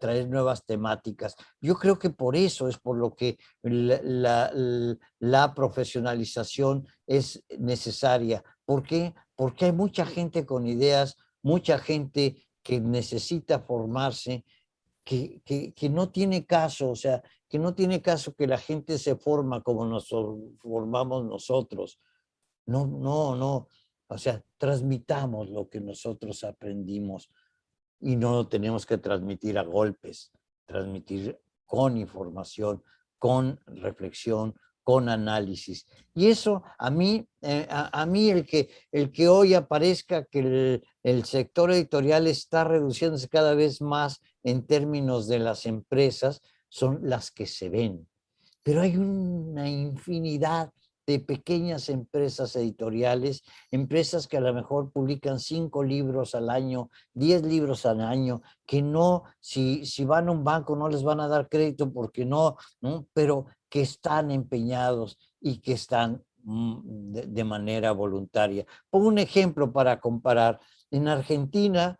Speaker 2: traer nuevas temáticas. Yo creo que por eso es por lo que la profesionalización es necesaria. ¿Por qué? Porque hay mucha gente con ideas, mucha gente que necesita formarse, que no tiene caso, o sea, que no tiene caso que la gente se forma como nos formamos nosotros. No, no, no. O sea, transmitamos lo que nosotros aprendimos y no lo tenemos que transmitir a golpes, transmitir con información, con reflexión, con análisis. Y eso a mí el que hoy aparezca que el sector editorial está reduciéndose cada vez más en términos de las empresas, son las que se ven. Pero hay una infinidad de pequeñas empresas editoriales, empresas que a lo mejor publican 5 libros al año, 10 libros al año, que no, si van a un banco no les van a dar crédito porque no, pero que están empeñados y que están de manera voluntaria. Pongo un ejemplo para comparar. En Argentina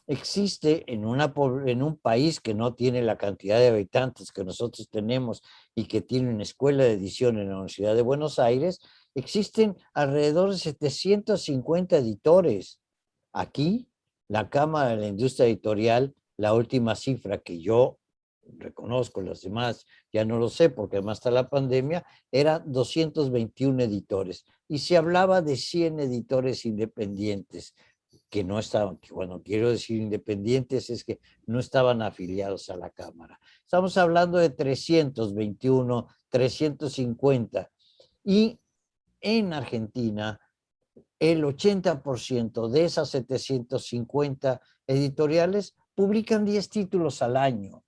Speaker 2: existe en un país que no tiene la cantidad de habitantes que nosotros tenemos y que tiene una escuela de edición en la Universidad de Buenos Aires, existen alrededor de 750 editores. Aquí, la Cámara de la Industria Editorial, la última cifra que yo reconozco, los demás ya no lo sé porque además está la pandemia, era 221 editores y se hablaba de 100 editores independientes que no estaban, que bueno, quiero decir independientes, es que no estaban afiliados a la Cámara. Estamos hablando de 321, 350. Y en Argentina, el 80% de esas 750 editoriales publican 10 títulos al año.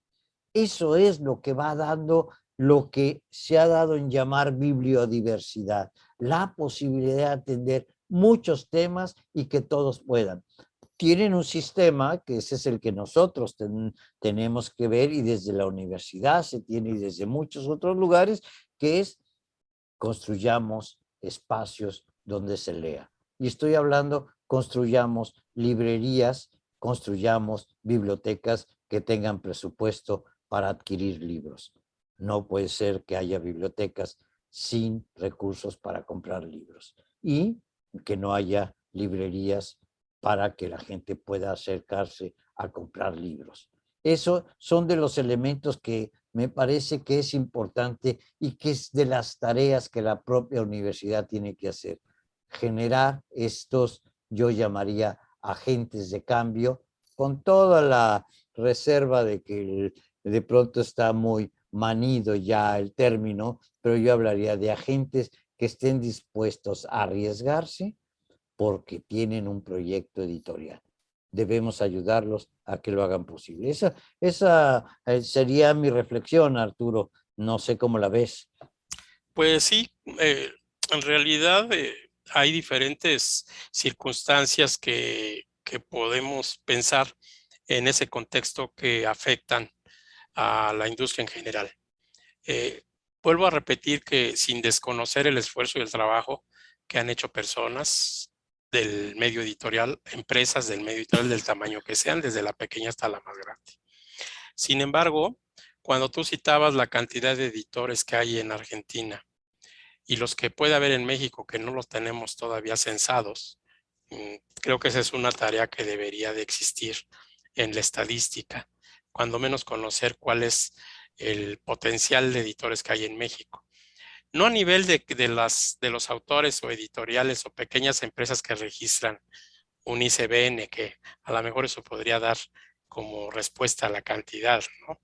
Speaker 2: Eso es lo que va dando lo que se ha dado en llamar bibliodiversidad, la posibilidad de atender muchos temas y que todos puedan. Tienen un sistema, que ese es el que nosotros tenemos que ver y desde la universidad se tiene y desde muchos otros lugares, que es construyamos espacios donde se lea. Y estoy hablando, construyamos librerías, construyamos bibliotecas que tengan presupuesto para adquirir libros. No puede ser que haya bibliotecas sin recursos para comprar libros y que no haya librerías para que la gente pueda acercarse a comprar libros. Esos son de los elementos que me parece que es importante y que es de las tareas que la propia universidad tiene que hacer. Generar estos, yo llamaría agentes de cambio, con toda la reserva de que de pronto está muy manido ya el término, pero yo hablaría de agentes que estén dispuestos a arriesgarse porque tienen un proyecto editorial. Debemos ayudarlos a que lo hagan posible. Esa sería mi reflexión, Arturo. No sé cómo la ves.
Speaker 3: Pues sí, en realidad hay diferentes circunstancias que podemos pensar en ese contexto que afectan a la industria en general. Vuelvo a repetir que sin desconocer el esfuerzo y el trabajo que han hecho personas del medio editorial, empresas del medio editorial del tamaño que sean, desde la pequeña hasta la más grande. Sin embargo, cuando tú citabas la cantidad de editores que hay en Argentina y los que puede haber en México que no los tenemos todavía censados, creo que esa es una tarea que debería de existir en la estadística, cuando menos conocer cuál es el potencial de editores que hay en México. No a nivel de los autores o editoriales o pequeñas empresas que registran un ICBN, que a lo mejor eso podría dar como respuesta a la cantidad, ¿no?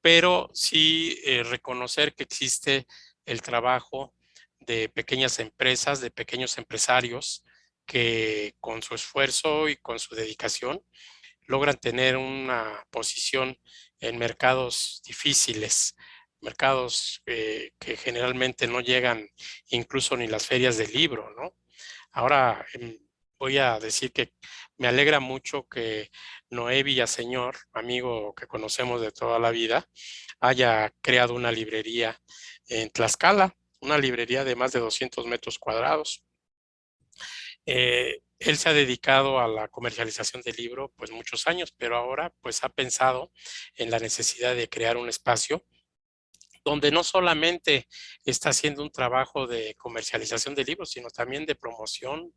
Speaker 3: Pero sí reconocer que existe el trabajo de pequeñas empresas, de pequeños empresarios, que con su esfuerzo y con su dedicación logran tener una posición en mercados difíciles, mercados que generalmente no llegan incluso ni las ferias del libro, ¿no? Ahora voy a decir que me alegra mucho que Noé Villaseñor, amigo que conocemos de toda la vida, haya creado una librería en Tlaxcala, una librería de más de 200 metros cuadrados. Él se ha dedicado a la comercialización del libro pues muchos años, pero ahora pues ha pensado en la necesidad de crear un espacio donde no solamente está haciendo un trabajo de comercialización de libros, sino también de promoción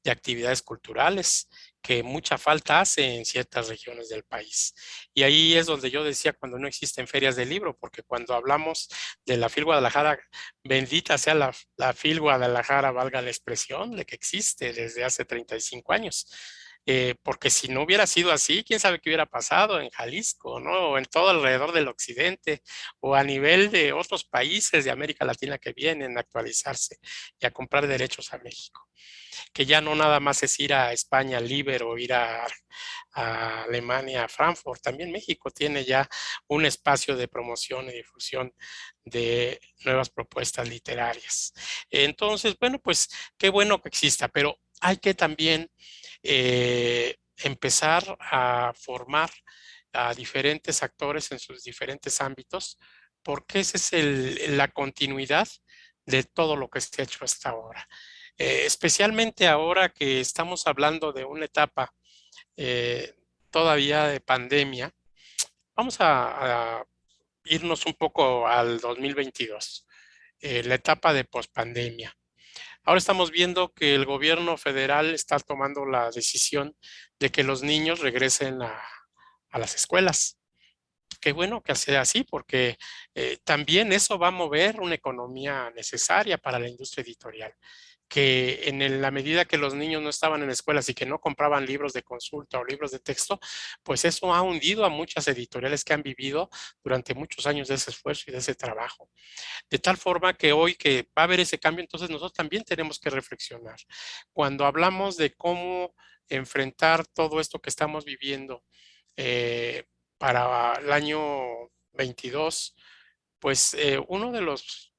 Speaker 3: de actividades culturales, que mucha falta hace en ciertas regiones del país. Y ahí es donde yo decía cuando no existen ferias de libro, porque cuando hablamos de la FIL Guadalajara, bendita sea la FIL Guadalajara, valga la expresión, de que existe desde hace 35 años. Porque si no hubiera sido así, quién sabe qué hubiera pasado en Jalisco, ¿no? O en todo alrededor del occidente, o a nivel de otros países de América Latina que vienen a actualizarse y a comprar derechos a México. Que ya no nada más es ir a España Liber o ir a Alemania, a Frankfurt. También México tiene ya un espacio de promoción y difusión de nuevas propuestas literarias. Entonces, bueno, pues qué bueno que exista, pero hay que también empezar a formar a diferentes actores en sus diferentes ámbitos, porque esa es la continuidad de todo lo que se ha hecho hasta ahora. Especialmente ahora que estamos hablando de una etapa eh, todavía de pandemia, vamos a irnos un poco al 2022, la etapa de pospandemia. Ahora estamos viendo que el gobierno federal está tomando la decisión de que los niños regresen a las escuelas. Qué bueno que sea así, porque también eso va a mover una economía necesaria para la industria editorial, que la medida que los niños no estaban en escuelas y que no compraban libros de consulta o libros de texto, pues eso ha hundido a muchas editoriales que han vivido durante muchos años de ese esfuerzo y de ese trabajo. De tal forma que hoy que va a haber ese cambio, entonces nosotros también tenemos que reflexionar. Cuando hablamos de cómo enfrentar todo esto que estamos viviendo eh, para el año 22, pues uno de los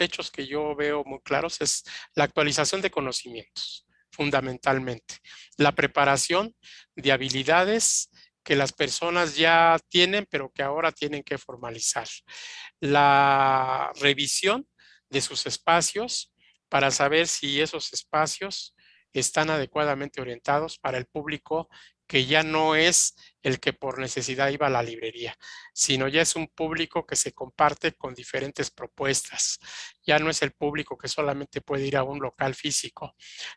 Speaker 3: hechos que yo veo muy claros es la actualización de conocimientos, fundamentalmente. La preparación de habilidades que las personas ya tienen, pero que ahora tienen que formalizar. La revisión de sus espacios para saber si esos espacios están adecuadamente orientados para el público que ya no es el que por necesidad iba a la librería, sino ya es un público que se comparte con diferentes propuestas. Ya no es el público que solamente puede ir a un local físico,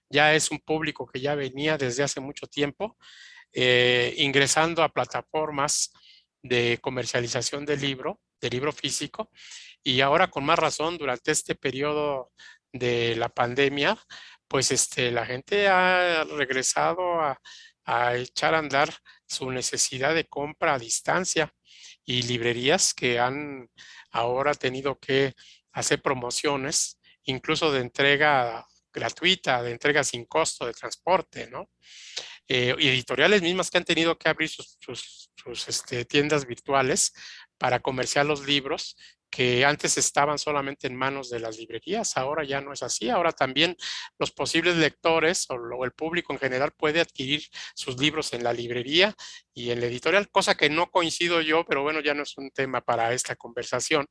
Speaker 3: ya es un público que ya venía desde hace mucho tiempo ingresando a plataformas de comercialización de libro físico, y ahora con más razón durante este periodo de la pandemia, pues la gente ha regresado a echar a andar su necesidad de compra a distancia, y librerías que han ahora tenido que hacer promociones, incluso de entrega gratuita, de entrega sin costo de transporte, ¿no? Y editoriales mismas que han tenido que abrir sus tiendas virtuales para comerciar los libros que antes estaban solamente en manos de las librerías. Ahora ya no es así. Ahora también los posibles lectores o el público en general puede adquirir sus libros en la librería y en la editorial, cosa que no coincido yo, pero bueno, ya no es un tema para esta conversación.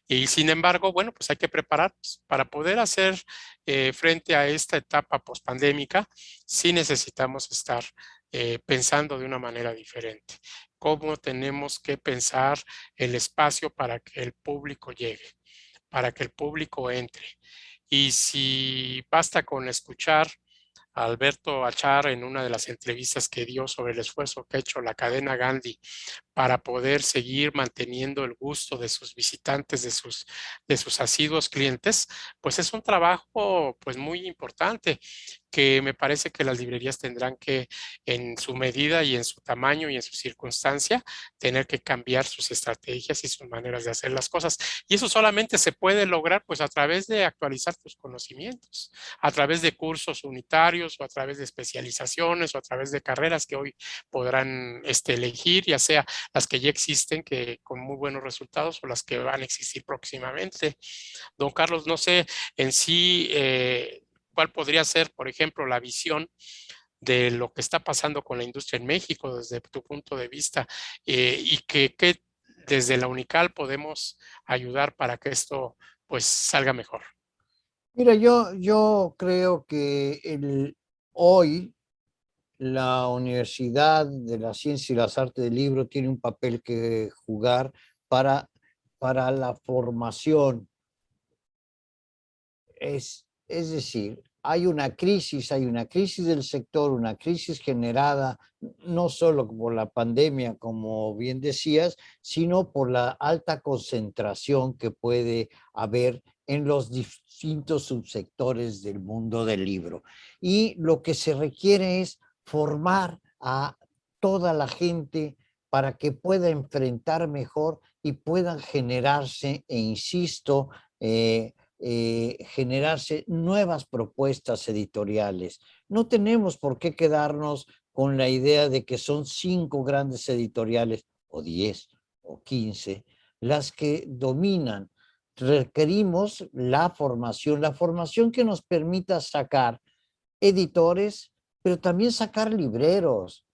Speaker 3: Y sin embargo, bueno, pues hay que prepararnos para poder hacer frente a esta etapa pospandémica. Sí necesitamos estar pensando de una manera diferente. ¿Cómo tenemos que pensar el espacio para que el público llegue? para que el público entre. Y si basta con escuchar a Alberto Achar en una de las entrevistas que dio sobre el esfuerzo que ha hecho la cadena Gandhi para poder seguir manteniendo el gusto de sus visitantes, de sus asiduos clientes, pues es un trabajo pues muy importante que me parece que las librerías tendrán que, en su medida y en su tamaño y en su circunstancia, tener que cambiar sus estrategias y sus maneras de hacer las cosas. Y eso solamente se puede lograr pues a través de actualizar tus conocimientos, a través de cursos unitarios o a través de especializaciones o a través de carreras que hoy podrán elegir, ya sea las que ya existen, que con muy buenos resultados, o las que van a existir próximamente. Don Carlos, no sé en sí cuál podría ser, por ejemplo, la visión de lo que está pasando con la industria en México desde tu punto de vista, y que desde la UNICAL podemos ayudar para que esto pues salga mejor.
Speaker 2: Mira, yo creo que hoy la Universidad de la Ciencia y las Artes del Libro tiene un papel que jugar para, para la formación. Es decir, hay una crisis del sector, una crisis generada no solo por la pandemia, como bien decías, sino por la alta concentración que puede haber en los distintos subsectores del mundo del libro. Y lo que se requiere es formar a toda la gente para que pueda enfrentar mejor y puedan generarse, e insisto, generarse nuevas propuestas editoriales. No tenemos por qué quedarnos con la idea de que son 5 grandes editoriales, o 10, o 15, las que dominan. Requerimos la formación que nos permita sacar editores, pero también sacar libreros,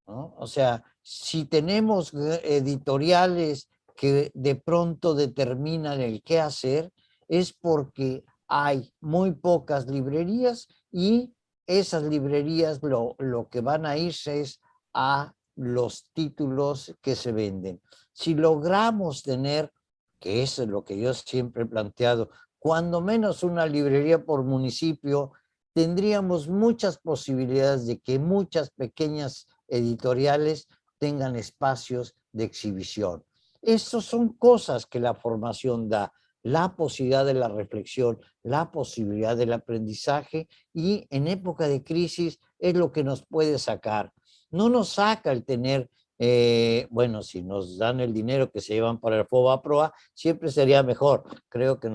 Speaker 2: ¿no? O sea, si tenemos editoriales que de pronto determinan el qué hacer, es porque hay muy pocas librerías y esas librerías lo que van a irse es a los títulos que se venden. Si logramos tener, que eso es lo que yo siempre he planteado, cuando menos una librería por municipio, tendríamos muchas posibilidades de que muchas pequeñas editoriales tengan espacios de exhibición. Estas son cosas que la formación da, la posibilidad de la reflexión, la posibilidad del aprendizaje, y en época de crisis es lo que nos puede sacar. No nos saca el tener, bueno, si nos dan el dinero que se llevan para el FOBAPROA, siempre sería mejor. Creo que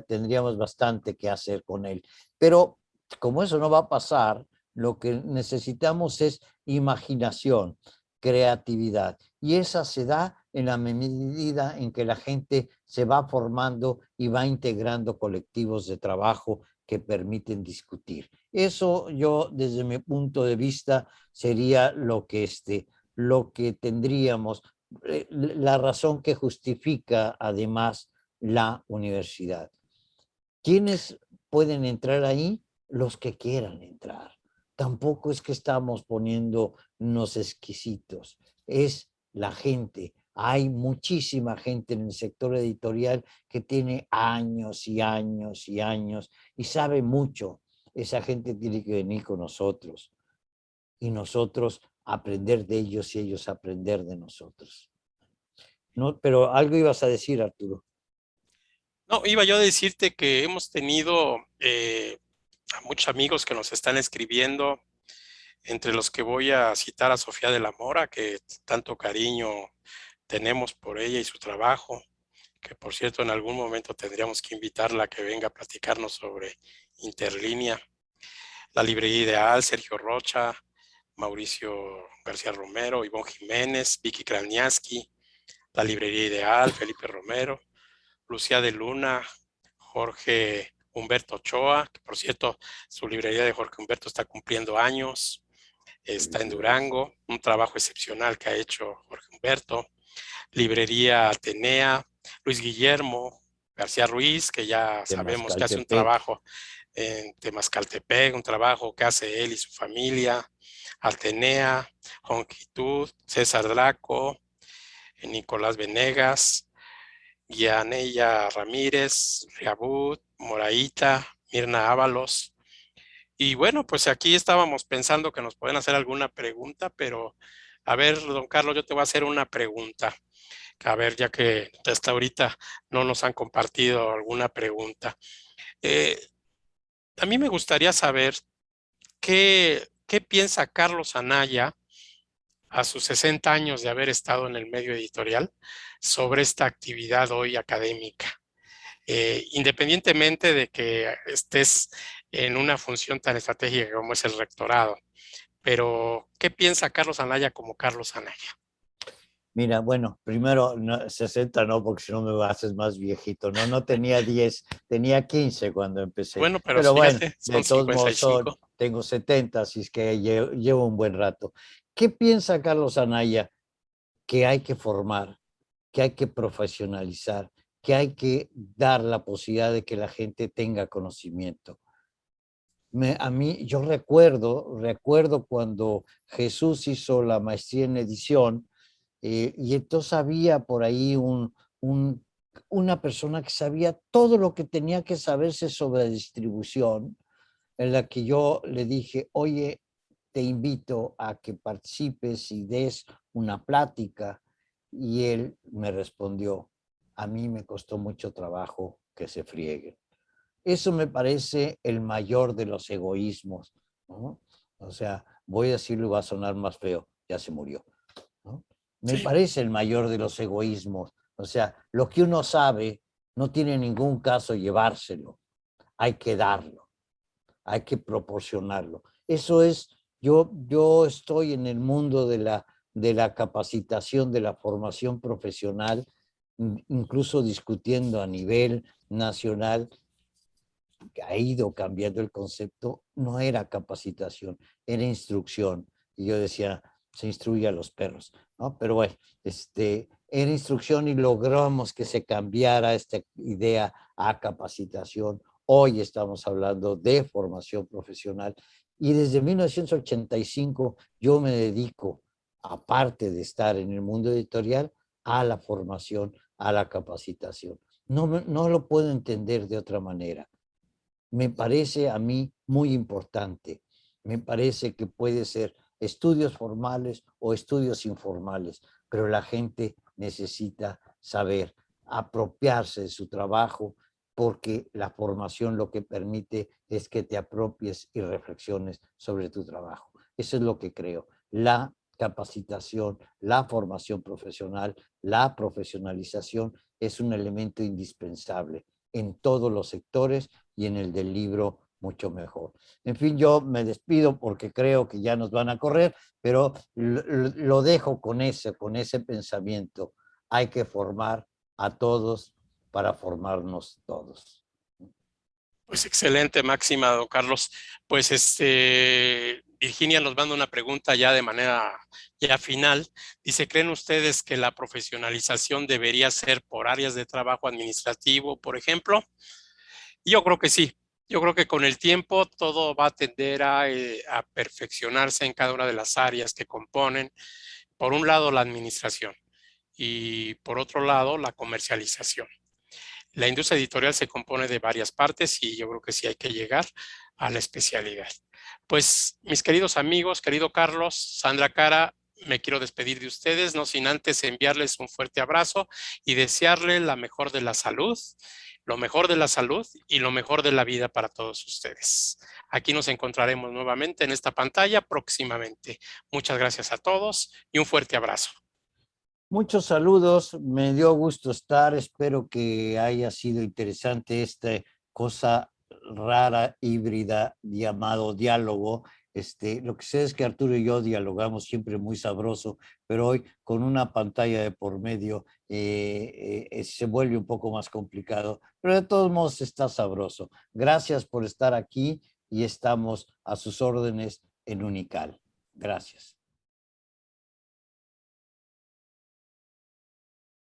Speaker 2: tendríamos bastante que hacer con él. Pero como eso no va a pasar, lo que necesitamos es imaginación, creatividad. Y esa se da en la medida en que la gente se va formando y va integrando colectivos de trabajo que permiten discutir. Eso yo, desde mi punto de vista, sería lo que tendríamos, la razón que justifica además la universidad. ¿Quiénes pueden entrar ahí? Los que quieran entrar. Tampoco es que estamos poniéndonos exquisitos, es la gente. Hay muchísima gente en el sector editorial que tiene años y años y años y sabe mucho. Esa gente tiene que venir con nosotros y nosotros aprender de ellos y ellos aprender de nosotros. ¿No? Pero algo ibas a decir, Arturo.
Speaker 3: No, iba yo a decirte que hemos tenido a muchos amigos que nos están escribiendo, entre los que voy a citar a Sofía de la Mora, que tanto cariño tenemos por ella y su trabajo, que por cierto en algún momento tendríamos que invitarla a que venga a platicarnos sobre Interlínea. La Librería Ideal, Sergio Rocha, Mauricio García Romero, Ivonne Jiménez, Vicky Kralniaski, La Librería Ideal, Felipe Romero, Lucía de Luna, Jorge Humberto Ochoa, que por cierto su librería de Jorge Humberto está cumpliendo años, está en Durango, un trabajo excepcional que ha hecho Jorge Humberto. Librería Atenea, Luis Guillermo García Ruiz, que ya sabemos que hace un trabajo en Temascaltepec, un trabajo que hace él y su familia. Atenea, Jonquitud, César Draco, Nicolás Venegas, Gianella Ramírez, Riabut, Moraita, Mirna Ábalos. Y bueno, pues aquí estábamos pensando que nos pueden hacer alguna pregunta, pero a ver, don Carlos, yo te voy a hacer una pregunta. A ver, ya que hasta ahorita no nos han compartido alguna pregunta. Eh, a mí me gustaría saber qué piensa Carlos Anaya a sus 60 años de haber estado en el medio editorial sobre esta actividad hoy académica. Independientemente de que estés en una función tan estratégica como es el rectorado. Pero, ¿qué piensa Carlos Anaya como Carlos Anaya?
Speaker 2: Mira, bueno, primero, 60 no, porque si no me haces más viejito, ¿no? No tenía 10, tenía 15 cuando empecé.
Speaker 3: Bueno, pero
Speaker 2: Pero bueno,
Speaker 3: fíjate,
Speaker 2: de
Speaker 3: son
Speaker 2: todos modos
Speaker 3: 55.
Speaker 2: tengo 70, así es que llevo un buen rato. ¿Qué piensa Carlos Anaya? Que hay que formar, que hay que profesionalizar, que hay que dar la posibilidad de que la gente tenga conocimiento. A mí, yo recuerdo cuando Jesús hizo la maestría en edición, y entonces había por ahí una persona que sabía todo lo que tenía que saberse sobre distribución, en la que yo le dije, oye, te invito a que participes y des una plática. Y él me respondió, a mí me costó mucho trabajo que se frieguen. Eso me parece el mayor de los egoísmos, ¿no? O sea, voy a decirlo y va a sonar más feo, ya se murió, ¿no? Me
Speaker 3: Sí,
Speaker 2: parece el mayor de los egoísmos. O sea, lo que uno sabe no tiene ningún caso llevárselo, hay que darlo, hay que proporcionarlo. Eso es, yo estoy en el mundo de la capacitación, de la formación profesional, incluso discutiendo a nivel nacional, que ha ido cambiando el concepto, no era capacitación, era instrucción. Y yo decía, se instruye a los perros, ¿no? Pero bueno, era instrucción y logramos que se cambiara esta idea a capacitación. Hoy estamos hablando de formación profesional y desde 1985 yo me dedico, aparte de estar en el mundo editorial, a la formación, a la capacitación. No lo puedo entender de otra manera. Me parece a mí muy importante. Me parece que puede ser estudios formales o estudios informales, pero la gente necesita saber apropiarse de su trabajo, porque la formación lo que permite es que te apropies y reflexiones sobre tu trabajo. Eso es lo que creo. La capacitación, la formación profesional, la profesionalización es un elemento indispensable en todos los sectores y en el del libro mucho mejor. En fin, yo me despido porque creo que ya nos van a correr, pero lo dejo con ese pensamiento. Hay que formar a todos para formarnos todos.
Speaker 3: pues excelente máxima, don Carlos. Pues Virginia nos manda una pregunta ya de manera ya final. Dice, ¿creen ustedes que la profesionalización debería ser por áreas de trabajo administrativo, por ejemplo? Yo creo que sí. Yo creo que con el tiempo todo va a tender a perfeccionarse en cada una de las áreas que componen, por un lado, la administración y por otro lado, la comercialización. La industria editorial se compone de varias partes y yo creo que sí hay que llegar a la especialidad. Pues, mis queridos amigos, querido Carlos, Sandra Cara, me quiero despedir de ustedes, no sin antes enviarles un fuerte abrazo y desearles la mejor de la salud, lo mejor de la salud y lo mejor de la vida para todos ustedes. Aquí nos encontraremos nuevamente en esta pantalla próximamente. Muchas gracias a todos y un fuerte abrazo.
Speaker 2: Muchos saludos, me dio gusto estar, espero que haya sido interesante esta cosa rara, híbrida, llamado diálogo. Lo que sé es que Arturo y yo dialogamos siempre muy sabroso, pero hoy con una pantalla de por medio se vuelve un poco más complicado, pero de todos modos está sabroso. Gracias por estar aquí y estamos a sus órdenes en Unical. Gracias.